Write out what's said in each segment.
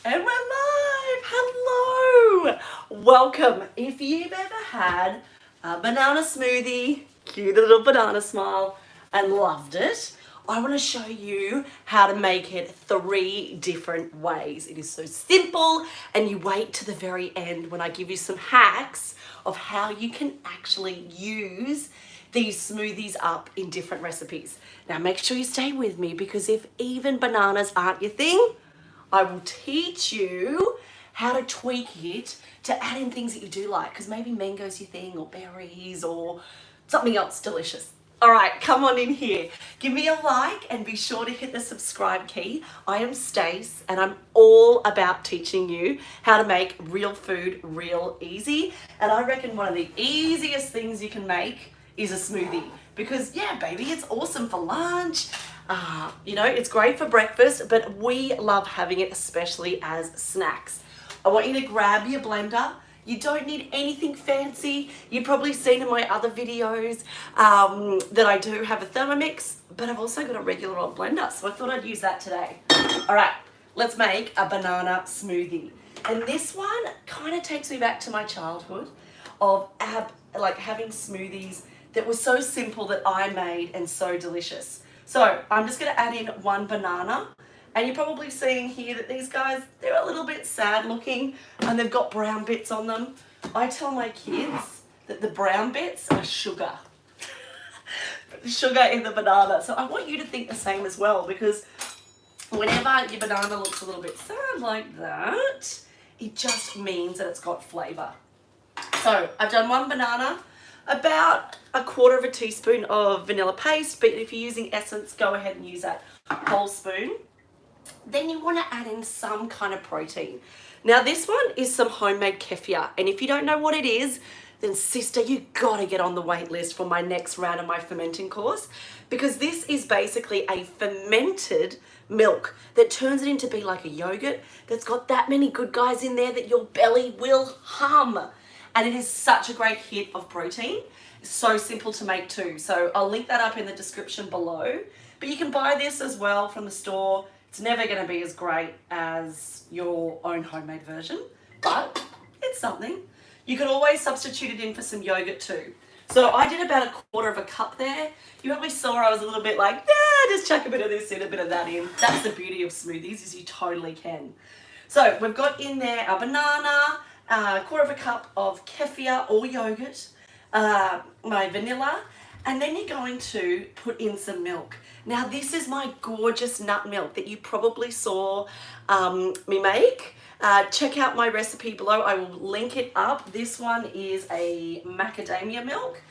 And we're live! Hello! Welcome. If you've ever had a banana smoothie, cute little banana smile, and loved it, I want to show you how to make it 3 different ways. It is so simple, and you wait to the very end when I give you some hacks of how you can actually use these smoothies up in different recipes. Now make sure you stay with me, because if even bananas aren't your thing, I will teach you how to tweak it to add in things that you do like, because maybe mango's your thing, or berries, or something else delicious. All right, come on in here. Give me a like and be sure to hit the subscribe key. I am Stace, and I'm all about teaching you how to make real food real easy. And I reckon one of the easiest things you can make is a smoothie, because yeah, baby, it's awesome for lunch. It's great for breakfast, but we love having it especially as snacks. I want you to grab your blender. You don't need anything fancy. You've probably seen in my other videos that I do have a Thermomix, but I've also got a regular old blender, so I thought I'd use that today. All right, let's make a banana smoothie. And this one kind of takes me back to my childhood of having smoothies that were so simple that I made and so delicious. So I'm just going to add in 1 banana, and you're probably seeing here that these guys, they're a little bit sad looking and they've got brown bits on them. I tell my kids that the brown bits are sugar. Sugar in the banana. So I want you to think the same as well, because whenever your banana looks a little bit sad like that, it just means that it's got flavour. So I've done 1 banana, about 1/4 teaspoon of vanilla paste, but if you're using essence, go ahead and use that whole spoon. Then you want to add in some kind of protein. Now this one is some homemade kefir, and if you don't know what it is, then sister, you gotta get on the wait list for my next round of my fermenting course, because this is basically a fermented milk that turns it into be like a yogurt that's got that many good guys in there that your belly will hum. And it is such a great hit of protein. It's so simple to make too. So I'll link that up in the description below. But you can buy this as well from the store. It's never going to be as great as your own homemade version, but it's something. You can always substitute it in for some yogurt too. So I did about 1/4 cup there. You probably saw I was a little bit like, just chuck a bit of this in, a bit of that in. That's the beauty of smoothies, is you totally can. So we've got in there our banana, 1/4 cup of kefir or yogurt, my vanilla, and then you're going to put in some milk. Now this is my gorgeous nut milk that you probably saw me make. Check out my recipe below. I will link it up. This one is a macadamia milk,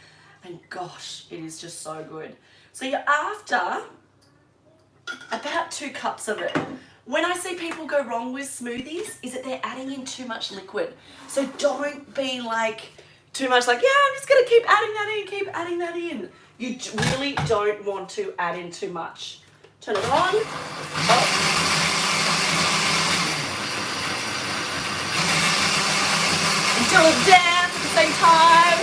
and gosh, it is just so good. So you're after about 2 cups of it. When I see people go wrong with smoothies is that they're adding in too much liquid. So don't be like too much like, yeah, I'm just going to keep adding that in, keep adding that in. You really don't want to add in too much. Turn it on. Oh. And do a dance at the same time.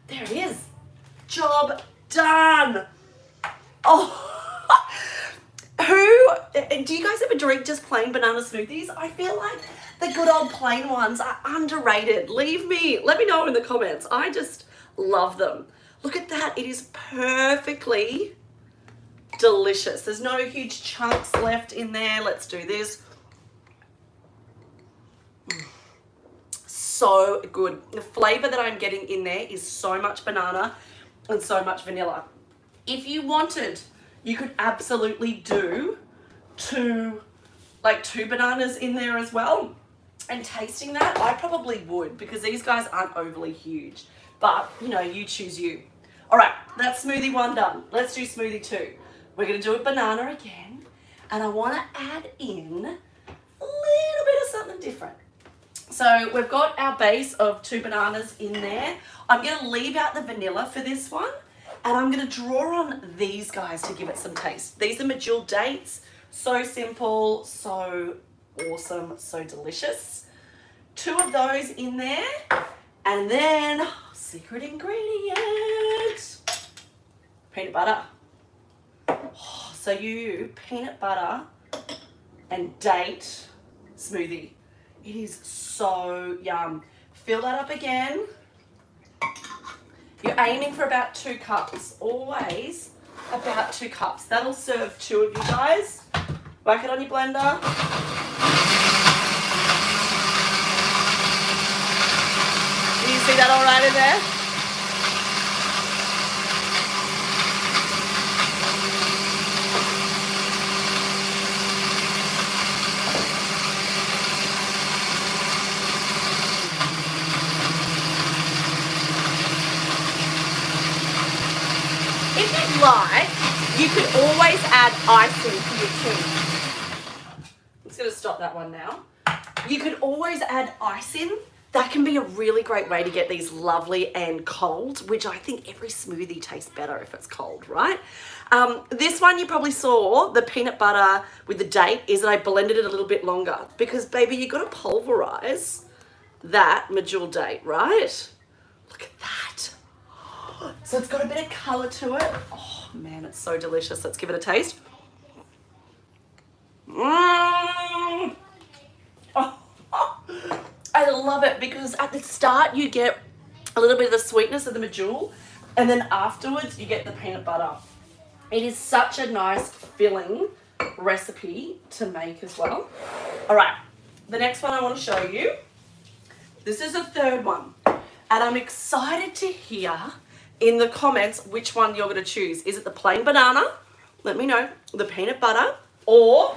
There it is. Job done. Oh, do you guys ever drink just plain banana smoothies? I feel like the good old plain ones are underrated. Let me know in the comments. I just love them. Look at that. It is perfectly delicious. There's no huge chunks left in there. Let's do this. So good. The flavor that I'm getting in there is so much banana and so much vanilla. If you wanted, you could absolutely do 2 bananas in there as well. And tasting that, I probably would, because these guys aren't overly huge. But, you choose you. All right, that's smoothie 1 done. Let's do smoothie 2. We're going to do a banana again. And I want to add in a little bit of something different. So we've got our base of 2 bananas in there. I'm going to leave out the vanilla for this one, and I'm going to draw on these guys to give it some taste. These are medjool dates. So simple, so awesome, so delicious. 2 of those in there, and then secret ingredient, peanut butter. So you peanut butter and date smoothie. It is so yum. Fill that up again. You're aiming for about 2 cups. Always about 2 cups. That'll serve 2 of you guys. Whack it on your blender. Do you see that all right in there? If you'd like, you could always add icing to your tea. I'm just going to stop that one now. You could always add icing. That can be a really great way to get these lovely and cold, which I think every smoothie tastes better if it's cold, right? This one you probably saw, the peanut butter with the date, is that I blended it a little bit longer because, baby, you got to pulverize that medjool date, right? Look at that. So it's got a bit of colour to it. Oh, man, it's so delicious. Let's give it a taste. Oh, I love it because at the start you get a little bit of the sweetness of the medjool, and then afterwards you get the peanut butter. It is such a nice filling recipe to make as well. All right, the next one I want to show you. This is the third one, and I'm excited to hear in the comments which one you're going to choose. Is it the plain banana? Let me know. The peanut butter or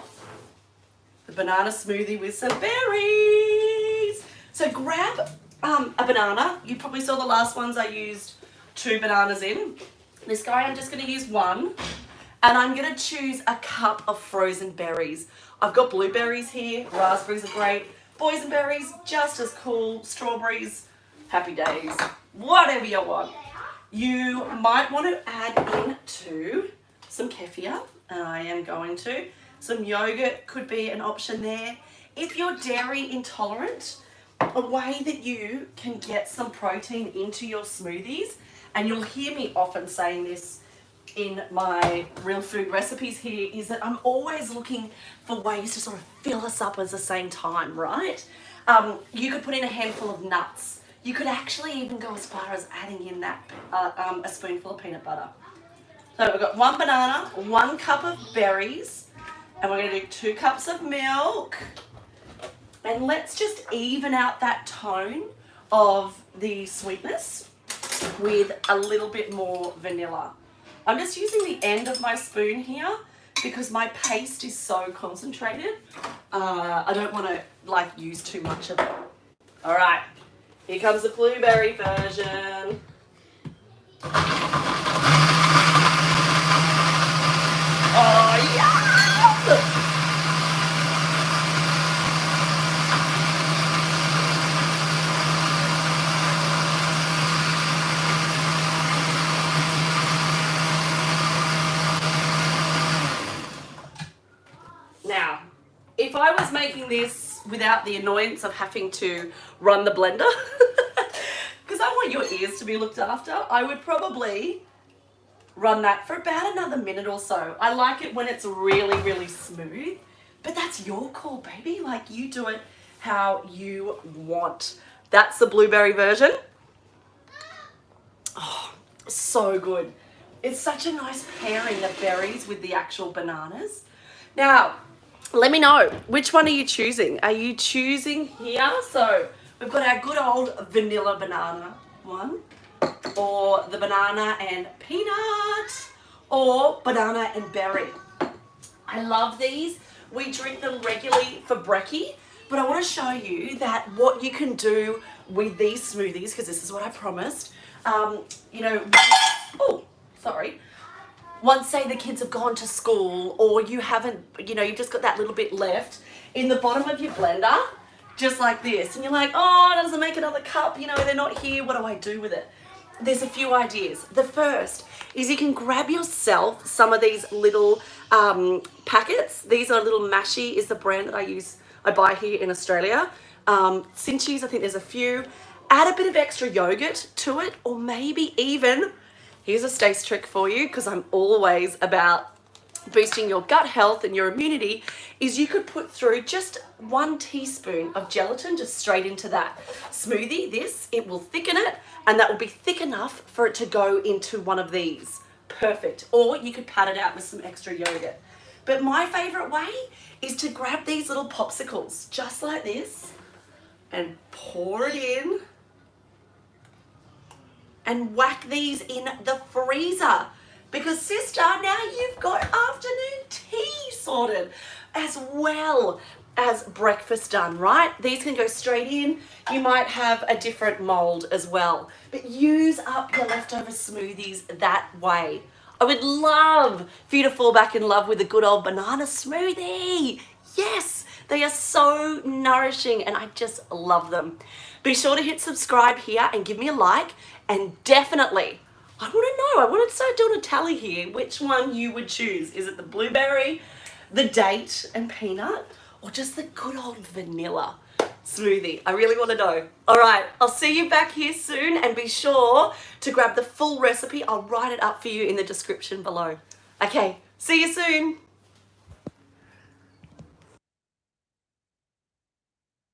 the banana smoothie with some berries. So grab a banana. You probably saw the last ones I used 2 bananas in. This guy I'm just going to use 1. And I'm going to choose a cup of frozen berries. I've got blueberries here. Raspberries are great. Boysenberries, just as cool. Strawberries, happy days. Whatever you want. You might want to add in to some kefir, and I am going to. Some yogurt could be an option there. If you're dairy intolerant, a way that you can get some protein into your smoothies, and you'll hear me often saying this in my real food recipes here, is that I'm always looking for ways to sort of fill us up at the same time, right? You could put in a handful of nuts. You could actually even go as far as adding in that a spoonful of peanut butter. So we've got 1 banana, 1 cup of berries, and we're going to do 2 cups of milk. And let's just even out that tone of the sweetness with a little bit more vanilla. I'm just using the end of my spoon here because my paste is so concentrated. I don't want to use too much of it. All right. Here comes the blueberry version. Oh, yeah! Now, if I was making this without the annoyance of having to run the blender, because I want your ears to be looked after, I would probably run that for about another minute or so. I like it when it's really, really smooth, but that's your call, baby. Like, you do it how you want. That's the blueberry version. Oh, so good. It's such a nice pairing of berries with the actual bananas. Now, let me know, which one are you choosing? Are you choosing here? So we've got our good old vanilla banana one, or the banana and peanut, or banana and berry. I love these. We drink them regularly for brekkie, but I want to show you that what you can do with these smoothies, because this is what I promised. Once, say, the kids have gone to school, or you haven't, you've just got that little bit left in the bottom of your blender, just like this, and you're like, oh, it doesn't make another cup, they're not here, what do I do with it? There's a few ideas. The first is you can grab yourself some of these little packets. These are little Mashy is the brand that I buy here in Australia. Cinchies, I think there's a few. Add a bit of extra yogurt to it, or maybe even, here's a Stace trick for you, because I'm always about boosting your gut health and your immunity, is you could put through just 1 teaspoon of gelatin just straight into that smoothie. It will thicken it, and that will be thick enough for it to go into one of these. Perfect. Or you could pat it out with some extra yogurt. But my favorite way is to grab these little popsicles, just like this, and pour it in, and whack these in the freezer. Because sister, now you've got afternoon tea sorted as well as breakfast done, right? These can go straight in. You might have a different mold as well, but use up your leftover smoothies that way. I would love for you to fall back in love with a good old banana smoothie. Yes, they are so nourishing and I just love them. Be sure to hit subscribe here and give me a like, and definitely, I want to know, I want to start doing a tally here, which one you would choose. Is it the blueberry, the date and peanut, or just the good old vanilla smoothie? I really want to know. All right, I'll see you back here soon, and be sure to grab the full recipe. I'll write it up for you in the description below. Okay, see you soon.